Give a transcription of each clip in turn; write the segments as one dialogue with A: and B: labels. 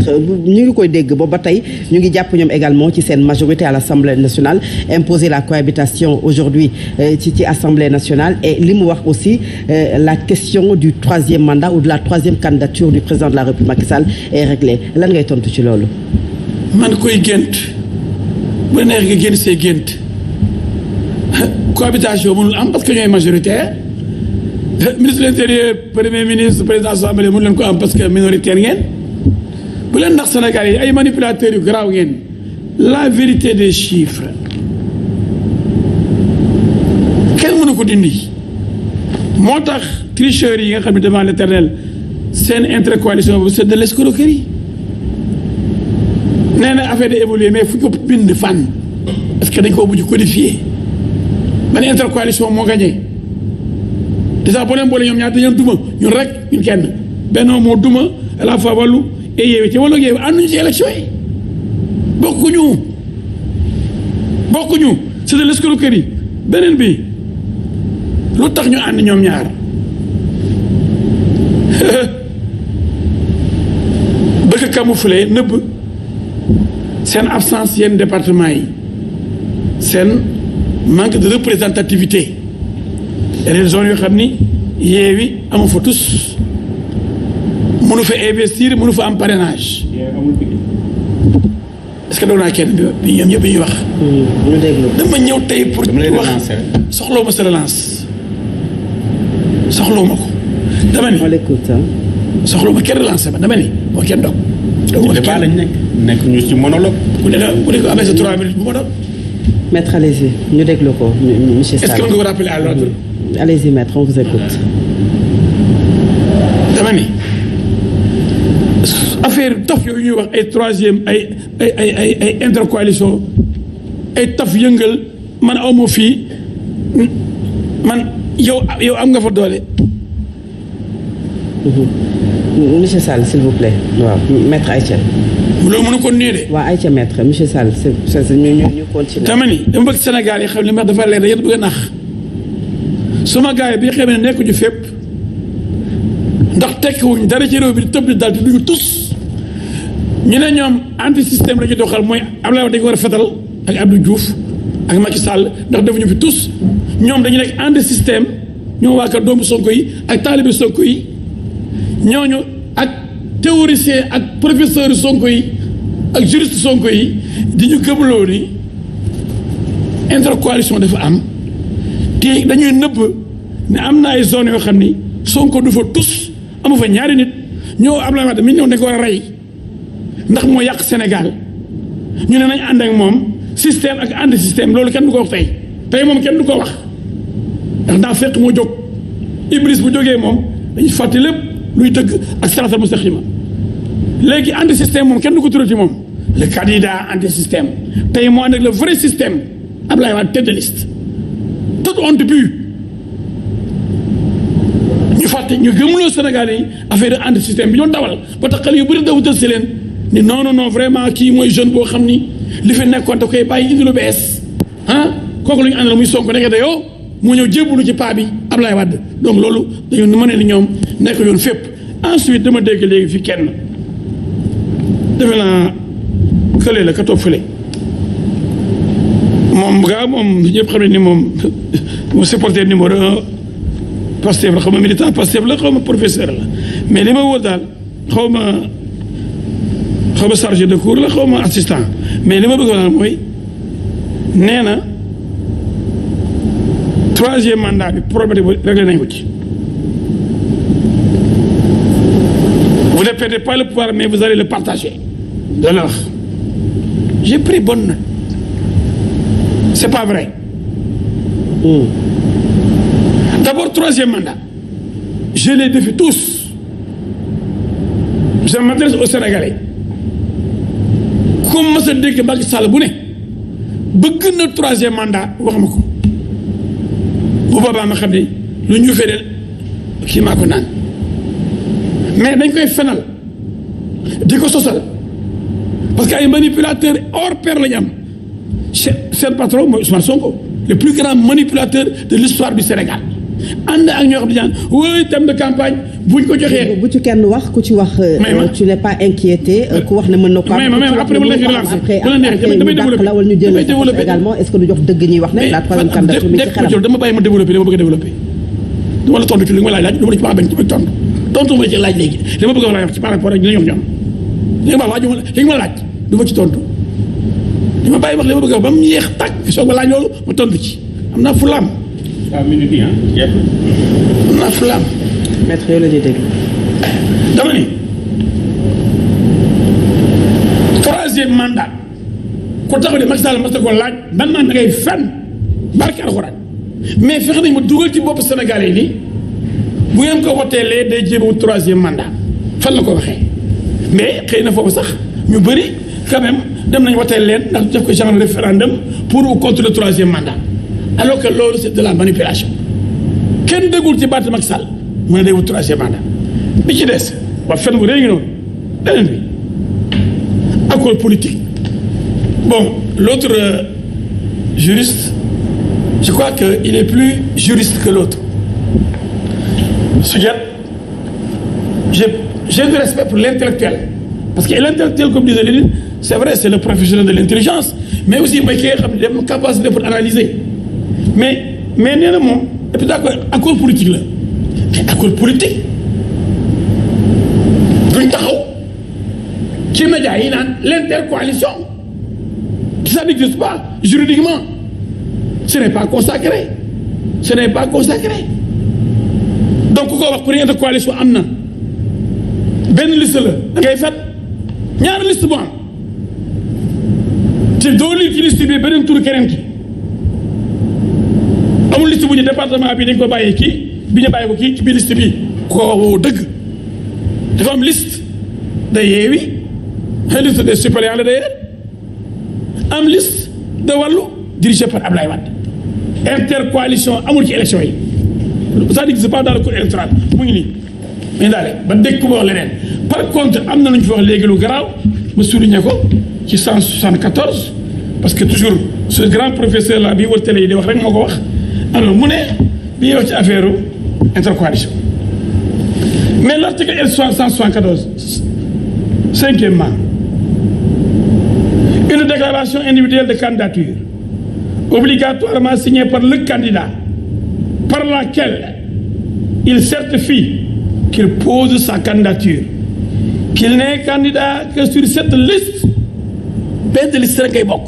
A: maître ñu ngi koy dégg ba tey ñu ngi jàpp ñoom également ci seen majorité à l'Assemblée nationale imposer la cohabitation aujourd'hui ci Assemblée nationale et li mu wax aussi la question du troisième mandat ou de la troisième candidature du président de la République Macky Sall est réglée lan ngay tontu ci loolu.
B: man koy gént bu neex nga génn see gént cohabitation mënul am parce que ñooy majoritaire ministre de l'intérieur premier ministre président assemblée mënu leen ko am parce que minoritaire ngeen bu leen ndax Sénégal yi ay manipulateurs yu garaaw ngeen la vérité des chiffres kenn mënu ko dindi moo tax tricheurs yi nga xam ne devant l'éternel seen intercoalition boobu c'est de l'escroquerie nee na affaire de évoluer mais fu ko bind fan parce que dañ koo mujj codifié man intercoalition moo gagné déjà boo leen boole ñoom ñaar dañoo duma ñun rek ñun kenn Benno moo duma à la fois Wallu et Yewwi te Wallu ak Yewwi ànduñu ci élection yi bokkuñu c'est de l'escroquerie beneen bi lu tax ñu ànd ñoom ñaar bëgg camoufler nëbb seen absence yenn département yi seen manque de représentativité yeneen zones yoo xam ni Yewwi amu fa tous mënu fa investir mënu fa am parrainage est-ce que doon naa kenn bi ñoom ñëpp ñuy wax.
A: ñu déglu
B: dama ñëw tey pour wax soxlawu ma sa relance soxlawu ma ko dama ni. soxlawu ma kenn relancé ma dama ni moo kenn dog.
C: donc débat lañ nekk ñu ci monologue.
B: ku ne ko amee sa 3 minutes bu ma dog.
A: maître allez-y ñu déglu ko monsieur Sall.
B: est-ce que mën nga ko rappeler à l'ordre.
A: allez-y maître on vous écoute.
B: dama ni affaire taf yooyu ñuy wax ay troisième ay intercoalition ay taf yëngal man aw ma fii man yow am nga fa doole.
A: monsieur Sall s'il vous plaît. waaw maître Aïcha.
B: loolu mënu ko nii de.
A: waaw Aïcha maître monsieur Sall c'est ñu continuer.
B: dama ni dama bëgg Sénégal yi xam ne dafa leer da yéen bëgg a nax suma gars yi bi xam ne nekkuñu fépp ndax tekkiwuñ dara ci réew bi di tëb di dal te duñu tus ñu ne ñoom anti système la ñu doxal mooy Abdoulaye Wade dañu war a fetal ak Abdou Diouf ak Macky Sall ndax defuñu fi tus ñoom dañu nekk anti système ñoo waa kër doomu Sonko yi ak taalibe Sonko yi ñooñu ak théoricien ak professeur Sonko yi ak juriste Sonko yi di ñu gëmloo ni intercoalition dafa am te dañuy nëbb ne am na ay zones yoo xam ni Sonko du fa tus amu fa ñaari nit ñoo Abdoulaye Wade mi ñëw dañ ko war a rey ndax moo yàq Sénégal ñu ne nañ ànd ak moom système ak anti système loolu kenn du ko wax tey moom kenn du ko wax ndax daa fekk moo jóg Iblis bu jógee moom dañuy fàtte lépp luy dëgg ak siraatal mustaqiima léegi anti système moom kenn du ko turati moom le candidat anti système tey moo ànd ak le vrai système Abdoulaye Wade tête de liste toute honte bu ñu fàtte ñu gëmuloo Sénégal yi affaire de anti système bi ñoo dawal ba tax xale yu bëri daw dël si leen ni non vraiment kii mooy jeune boo xam ni li fi nekkoon da koy bàyyi indi lu bees kooku la ñu àndal muy Sonko nekk dayoo moo ñëw jébbalu ci paa bi Abdoulaye Wade donc loolu dañu mën ni ñoom nekk yoon fépp. ensuite dama dégg léegi fi kenn defe naa kële la ka toog fële moom ñëpp xam ne ni moom supporter numéro 1 Pastef la xaw ma militant Pastef la xaw ma professeur la mais li ma wóor daal xaw ma chargé de cours la xaw ma assistant mais li ma bëgg daal mooy nee na troisième mandat bi problème bi réglé nañ ko ci. Vous ne perdez pas le pouvoir mais vous allez le partager. de l'heure. J'ai pris bonne note. C'est pas vrai. D'abord, troisième mandat. Je les défie tous. Je m'adresse aux Sénégalais. Comme je dis que Macky Sall bu ne bëgg na troisième mandat wax ma ko bu boobaa ma xam ne lu ñu fedeel kii maa ko naan mais dañ koy fenal di ko sosal parce que ay manipulateurs hors pair la ñu am seen patron mooy Ousmane Sonko le plus grand manipulateur de l'histoire du Sénégal ànd ak ñoo xam ne daan wóoy thème de campagne buñ ko joxee.
A: bu ci kenn wax ku ci wax. tu n'es pas inquiété ku wax ne mën na ko am.
B: après mu la fi relancé bu la neexee damay développé
A: la wala ñu jël également est-ce que du jox dëgg ñuy wax ne la troisième candidature mi ci xelam.
B: dama bàyyi ma développé dama bëgg a développé dama la tontu ci li ma laaj dama la ci baax bañ ci tontu ma ci laaj léegi li ma bëgg a wax ci par rapport ak ñoom li nga ma laaj du ma ci tontu li ma bàyyi wax li ma bëgg a wax ba mu yéex tàkk soog ma laaj loolu ma tontu ci am naa fulaam.
C: 3 minutes yi
B: am naa fulaam.
A: maître yow la ñuy dégg.
B: dama ni troisième mandat ku taxaw de Macky Sall mas na ko laaj dan naan da ngay fenn barke alxuraan mais fexe nañ ma dugal ci bopp Sénégalais yi nii bu ngeen ko woteelee day jéem a wut troisième mandat fan la ko waxee mais xëy na foofu sax ñu bëri quand même dem nañ woteel leen ndax def ko genre référendum pour ou contre le troisième mandat alors que loolu c'est de la manipulation kenn déggul ci baat Macky Sall mu ne day wut troisième mandat bi ci des ba fen bu rëy ngi noonu beneen bi accord politique bon l'autre juriste je crois que il est plus juriste que l'autre Soudiate j'ai du respect pour l'intellectuel parce que l'intellectuel comme disait Lénine c'est vrai c'est le professionnel de l'intelligence mais aussi mooy ki nga xam ne dem capacité pour analyser mais nee na moom et puis d'accord accord politique la mais accord politique duñ taxaw ci média yi naan l'intercoalition ça n'existe pas juridiquement ce n'est pas consacré donc ku ko wax pour intercoalition am na benn liste la da ngay fet ñaari liste bu am te doo lii ci liste bi beneen tur keneen ki amul liste bu ñu département bi dañ ko bàyyee kii bi ñu bàyyi ko kii ci biir liste bi ko dëgg dafa am liste de Yewwi liste des suppléants la d'ailleurs am liste de Wallu dirigé par Ablaye Wade intercoalition amul ci élection yi ça n'existe pas dans le code électoral mu ngi nii mais daal ba dégg ko wax leneen par contre am na lu ñu fi wax léegi lu garaaw ma souligné ko ci 174 parce que toujours ce grand professeur là bii wër télé yi di wax rek moo ko wax alors mu ne bi ñuy wax ci affaire intercoalition mais l'article L 174 cinquièmement une déclaration individuelle de candidature obligatoirement signée par le candidat par laquelle il certifie qu'il pose sa candidature qu'il n'est candidat que sur cette liste benn liste rek ngay bokk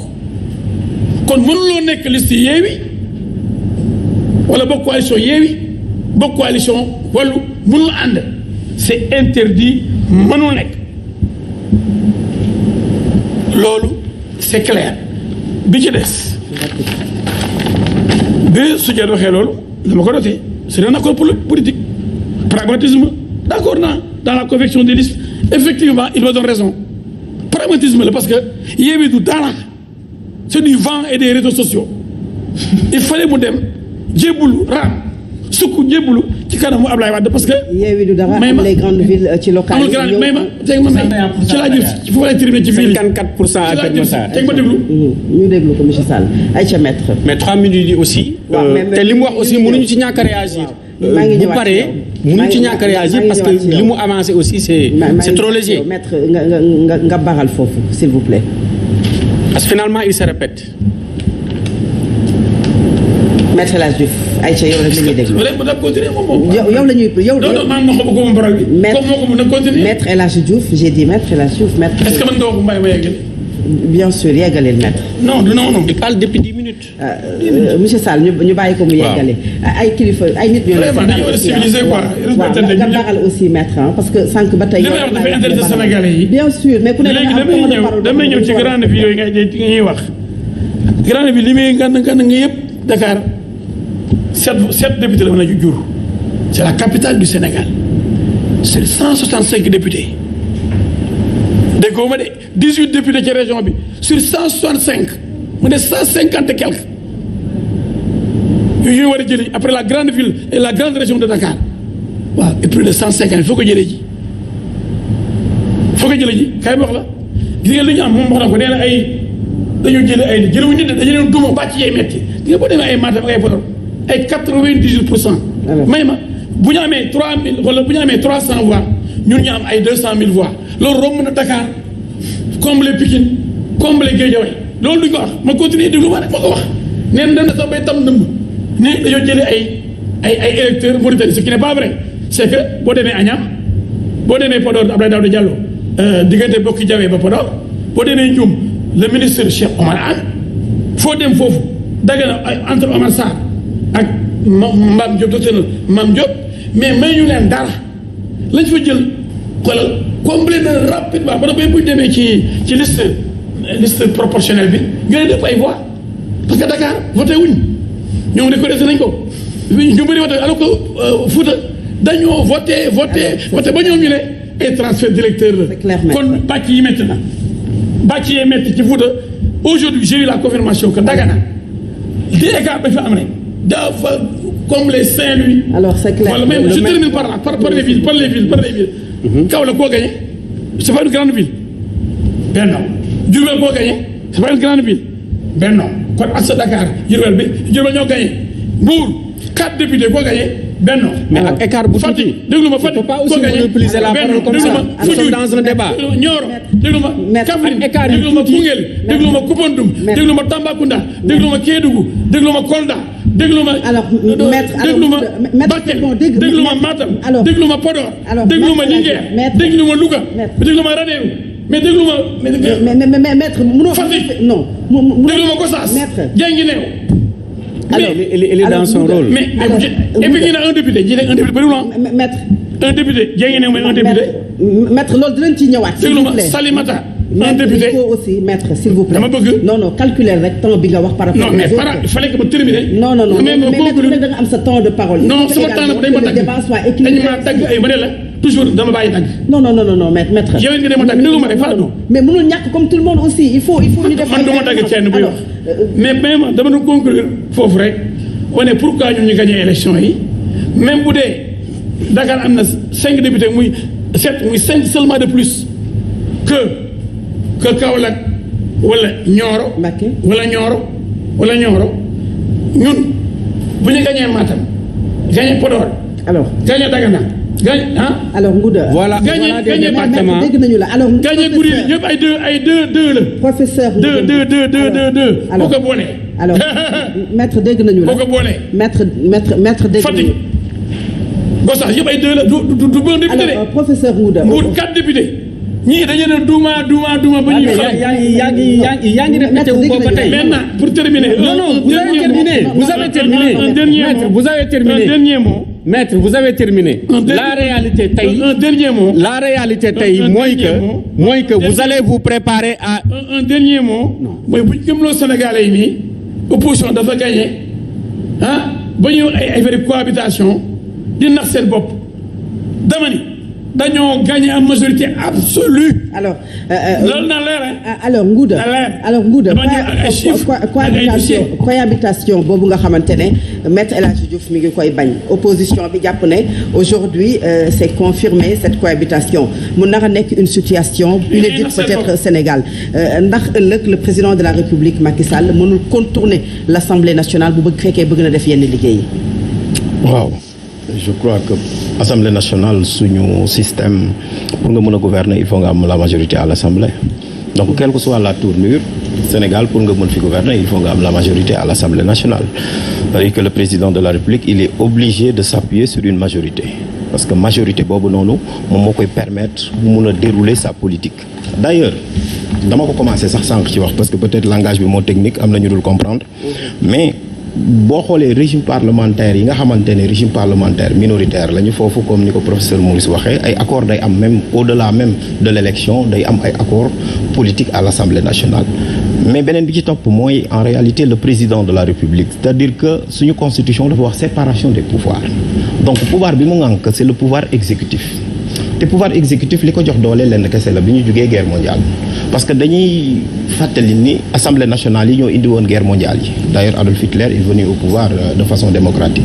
B: kon mënuloo nekk liste Yewwi wala bokk coalition Yewwi bokk coalition Wallu mënul ànd c'est interdit mënul nekk loolu c'est clair bi ci des bi su jot waxee loolu dama ko noté c'est un accord politique pragmatisme d'accord naa dans la confection des listes effectivement il me donne raison pragmatisme la parce que Yewwi du dara c'est du vent et des réseaux sociaux il fallait mu dem jébbulu raam sukk jébbulu ci kanamu Ablaye Wade parce que.
A: Yewwi du dara am les grandes villes ci locales
B: amul grande may ma teg ma may ci laa jël fu ma lay terminer ci ville
C: 54% à Kër Massar
B: teg ma déglu.
A: ñu déglu ko monsieur Sall Aïcha Maître.
C: mais 3 minutes yi aussi. te li mu wax aussi mënuñu ci ñàkk a réagir. bu paree mënuñu ci ñàkk a réagir parce que li mu avancé aussi c'est trop léger.
A: Maître nga baral foofu s'il vous plaît.
C: parce que finalement il se répète.
A: Maître El Hadji Diouf Aïcha yow rek la ñuy déglu. yow la ñuy yow.
B: non maa ngi ko moom borom bi.
A: Maître El Hadji Diouf j'ai dit Maître El Hadji Diouf Maître.
B: est-ce que mën nga wax mbay ma yeggali.
A: bien sûr yeggalil Maître.
C: non. il parle depuis 10 minutes.
A: monsieur Sall ñu bàyyi ko mu yeggale. ay kilifa ay nit ñoo.
B: vraiment dañu war a civiliser quoi.
A: nga baral aussi Maître parce que sànq ba tey.
B: li may wax dafay intéressé Sénégalais yi.
A: bien sûr mais ku ne
B: léegi damay ñëw ci grande ville yooyu ngay wax. grande ville li muy gànn nga yëpp Dakar. sept députés la mën a jur c'est la capitale du Sénégal c'est 165 députés déggoo ma de 18 députés ci région bi sur 165 mu ne 150 et quelques yooyu war a jëlee après la grande ville et la grande région de Dakar waaw et plus de 150 foo ko jëlee ji kay wax la gis nga li ñu am moom wax na ko nee na ay dañoo jëlee ay jëlewuñu nit dañu leen duma bàcc yay metti di nga boo demee ay Matam ak ay Podor ay 98% may ma bu ñu amee 3000 wala bu ñu amee 300 voix ñun ñu am ay 200 000 voix loolu romb na Dakar comblé Pikine comblé Guédiawaye loolu duñ ko wax ma continuer déglu ma rek ma ko wax neen dana sax bay tam ndëmb ne dañoo jëlee ay électeurs Mauritanie ce qui n'est pas vrai c'est que boo demee Agnam boo demee Podor Abdoulaye Daouda Diallo diggante Bokki Diawé ba Podor boo demee Ndioum le ministre Cheikh Omar Anne foo dem foofu Dagana entre Omar Sarr ak Mame Diop docteur Mame Diop mais may ñu leen dara lañ fa jël xoolal complet na rapidement ba na bay buñ demee ci liste proportionnelle bi nga ne def ay voix parce que Dakar voté wuñ ñoom reconnaissé nañ ko ñu bëri voté alors que Fouta dañoo voté ba ñoom ñu ne ay transfert directeur la kon bàcc yi métti na bàcc yi métti ci Fouta aujourd'hui j'ai eu la confirmation que Dagana di écart ba fi am rek dafa comme les Saint-Louis.
A: Alors c'est clair.
B: Voilà, même je termine par là, par les villes. Kaolack koo gagné, c'est pas une grande ville. Benno. Diourbel koo gagné, c'est pas une grande ville. Benno. Kon Assa Dakar, Diourbel ñoo gagné. Mbour, 4 députés koo gagné. Benno.
C: Mais ak écart bu tuuti.
B: Déglu ma Fatick.
C: Il faut pas aussi monopoliser la parole comme ça. Nous sommes dans un débat.
B: Nioro, déglu ma Kaffrine, déglu ma Koungheul, déglu ma Koupentoum, déglu ma Tambacounda, déglu ma Kédougou, déglu ma Kolda, déglu ma déglu ma Bakel, déglu ma Matam, déglu ma Podor, déglu ma Linguère, déglu ma Louga, déglu ma Ranérou, mais déglu ma
A: mais maître mënoo
B: Fatick,
A: non
B: déglu ma Gossas, Guinguinéo.
C: Alors, il est dans son rôle.
B: Mais et puis il y a un député,
A: maître.
B: Un député, Guinguinéo mais un député.
A: Maître loolu dinañ ci ñëwaat.
B: s'il vous plaît Salimata. Un député.
A: Il faut aussi maître s'il vous plaît.
B: dama bëgg.
A: non calculer rek temps bi nga wax par rapport.
B: Non mais il fallait que ma terminer.
A: non mais maître da nga am sa temps de parole.
B: Non sama temps dañ ma dagg. dañ ma dagg ay ma ne la toujours dama bàyyi dagg.
A: non maître.
B: yow nga dama dagg déglu ma rek Fatou.
A: mais mënul ñàkk comme tout le monde aussi il faut ñu def.
B: man dama dagg kenn bu yox mais même dama doon conclure foofu rek wane pourquoi ñun ñu gagné élection yi même bu dee Dakar am na 5 députés muy 7 muy 5 seulement de plus que Kaolack wala Nioro. wala Nioro ñun bu ñu gagné Matam gagné Podor.
A: alors
B: gagné Dagana gagné
A: alors Ngouda.
C: voilà
B: gagné
C: département
A: dégg nañu la alors.
B: gagné Gouriri ñëpp ay deux la.
A: professeur
B: deux boo ko boolee.
A: alors maître dégg nañu la
B: boo ko boolee.
A: maître dégg nañu.
B: Fatick Gossas yëpp ay deux la du bon député de.
A: alors professeur Ngouda.
B: Mbour 4 députés. ñii dañu ne duuma ba ñuy xam.
C: yaa ngi répété wu ko ba tey.
B: maintenant pour terminer.
C: non vous avez terminé.
B: un dernier mot
C: vous avez terminé.
B: un dernier mot.
C: Maître vous avez terminé. La réalité tey.
B: un dernier mot.
C: La réalité tey mooy que vous allez vous préparer à.
B: un dernier mot. mooy bu ñu gëmloo Sénégalais yi nii opposition dafa gagné ba ñu ay affaire cohabitation di nax seen bopp dama ni dañoo gagné en majorité absolue.
A: alors
B: loolu na leer
A: alors Ngouda cohabitation boobu nga xamante ne Maître El Hadji Diouf mi ngi koy bañ opposition bi jàpp ne aujourd'hui c'est confirmé cette cohabitation mu nar a nekk une situation inédite peut-être Sénégal ndax ëllëg le président de la République Macky Sall mënul contourner l'Assemblée nationale bu bëgg fekkee bëgg na def yenn liggéey.
D: waaw je crois que Assemblée nationale suñu système pour nga mën a gouverner il faut nga am la majorité à l'Assemblée donc quelle que soit la tournure Sénégal pour nga mën fi gouverner il faut nga am la majorité à l'Assemblée nationale c'est-à-dire que le président de la République il est obligé de s'appuyer sur une majorité parce que majorité boobu noonu moom moo koy permettre mu mun a dérouler sa politique d'ailleurs dama ko commencer sax sànq ci wax parce que peut-être langage bi moo technique am na ñu dul comprendre mais boo xoolee régime parlementaire yi nga xamante ne régime parlementaire minoritaire lañu foofu comme ni ko professeur Maurice waxee ay accord day am même au-delà même de l'élection day am ay accord politique à l'Assemblée nationale mais beneen bi ci topp mooy en réalité le président de la République c'est-à-dire que suñu constitution dafa wax séparation des pouvoirs donc pouvoir bi mu ngànk c'est le pouvoir exécutif te pouvoir exécutif li ko jox doole lenn kese la bi ñu jugee guerre mondiale parce que dañuy fàttali ni assemblée nationale yi ñoo indi woon guerre mondiale yi d'ailleurs Adolf Hitler est venu au pouvoir de façon démocratique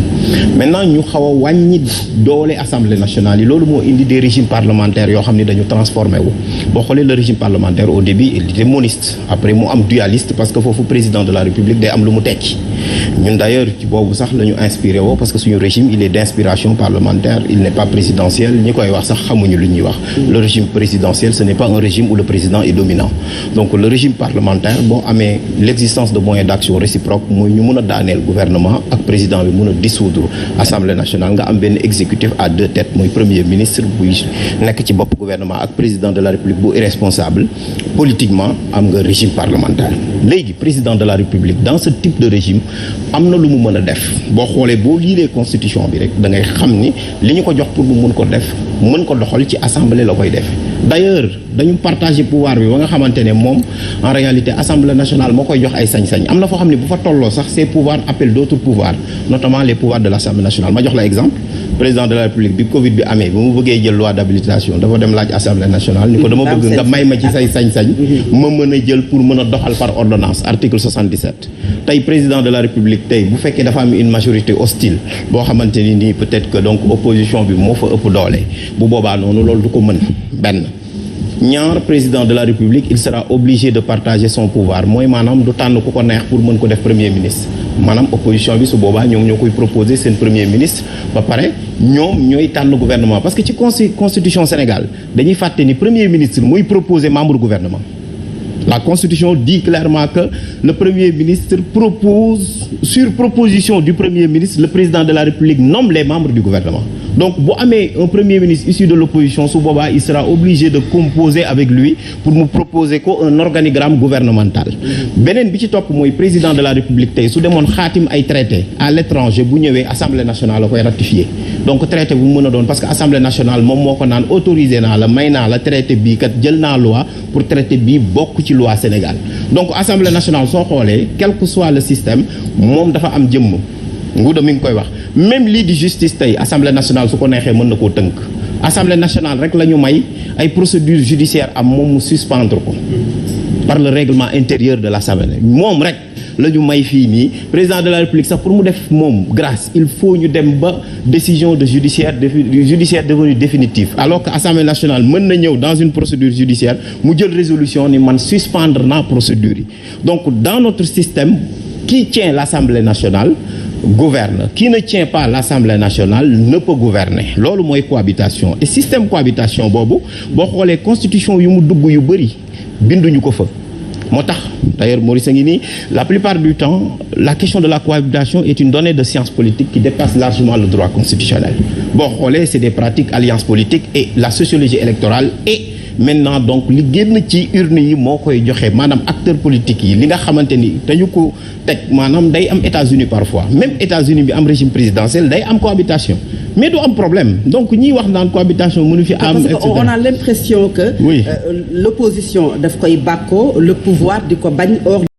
D: maintenant ñu xaw a wàññi doole assemblée nationale yi loolu moo indi des régimes parlementaires yoo xam ne dañu transformé wu boo xoolee le régime parlementaire au début il était moniste après mu am dualiste parce que foofu président de la République day am lu mu tekki ñun d'ailleurs ci boobu sax la ñu inspiré woo parce que suñu régime il est d'inspiration parlementaire il n'est pas présidentiel ñi koy wax sax xamuñu lu ñuy wax le régime présidentiel ce n'est pas un régime où le président est dominant donc le régime parlementaire boo amee l'existence de moyens d'action réciproque mooy ñu mën a daaneel gouvernement ak président bi mën a dissoudre assemblée nationale nga am benn exécutif à deux têtes mooy premier ministre buy nekk ci bopp gouvernement ak président de la république bu irresponsable politiquement am nga régime parlementaire léegi président de la république dans ce type de régime am na lu mu mën a def boo xoolee boo liiree constitution bi rek da ngay xam ni li ñu ko jox pour mu mën ko def mën ko doxal ci assemblée la koy def d'ailleurs dañu partager pouvoir bi ba nga xamante ne moom en réalité assemblée nationale moo koy jox ay sañ-sañ am na foo xam ne bu fa tolloo sax ces pouvoirs appellent d'autres pouvoirs notamment les pouvoirs de l'assemblée nationale ma jox la exemple président de la république bi Covid bi amee bi mu bëggee jël loi d'habilitation dafa dem laaj assemblée nationale ni ko dama bëgg nga may ma ci say sañ-sañ ma mën a jël pour mën a doxal par ordonnance article 77 tey président de la république tey bu fekkee dafa am une majorité hostile boo xamante ni nii peut-être que donc opposition bi moo fa ëpp doole bu boobaa noonu loolu du ko mën benn ñaar président de la république il sera obligé de partager son pouvoir mooy maanaam du tànn ku ko neex pour mën ko def premier ministre maanaam opposition bi su boobaa ñoom ñoo koy proposer seen premier ministre ba pare ñoom ñooy tànn gouvernement parce que ci constitution Sénégal dañuy fàtte ni premier ministre mooy proposer membre gouvernement la constitution dit clairement que le premier ministre propose sur proposition du premier ministre le président de la république nomme les membres du gouvernement donc bu amee un premier ministre issu de l'opposition su boobaa il sera obligé de composer avec lui pour mu proposer ko un organigramme gouvernemental beneen bi ci topp mooy président de la république tey su demoon xaatim ay traité à l'étranger bu ñëwee assemblée nationale la koy ratifier donc traité bu mu mën a doon parce que assemblée nationale moom moo ko naan autorisé naa la may naa la traité bii kat jël naa loi pour traité bii bokk ci loi Sénégal donc assemblée nationale soo xoolee quel que soit le système moom dafa am jëmm nguuda mi ngi koy wax même lii di justice tey assemblée nationale su ko neexee mën na koo tënk assemblée nationale rek la ñu may ay procédures judiciaires am moom mu suspendre ko par le règlement intérieur de l'assemblée moom rek la ñu may fii nii président de la république sax pour mu def moom grâce il faut ñu dem ba décision de judiciaire devenue définitive alors que assemblée nationale mën na ñëw dans une procédure judiciaire mu jël résolution ni man suspendre naa procédure yi donc dans notre système qui tient l'assemblée nationale gouverne qui ne tient pas l'assemblée nationale ne peut gouverner loolu mooy cohabitation et système cohabitation boobu boo xoolee constitution yu mu dugg yu bëri binduñu ko fa moo tax d'ailleurs Maurice a ngi nii la plupart du temps la question de la cohabitation est une donnée de science politique qui dépasse largement le droit constitutionnel boo xoolee c'est des pratiques alliances politiques et la sociologie électorale et maintenant donc li génn ci urne yi moo koy joxe maanaam acteurs politiques yi li nga xamante ni dañu ko teg maanaam day am États-Unis parfois même États-Unis bi am régime présidentiel day am cohabitation mais du am problème donc ñiy wax naan cohabitation mënu fi am.
A: parce que on a l'impression que.
D: Oui.
A: L'opposition daf koy bàkkoo le pouvoir di ko bañ.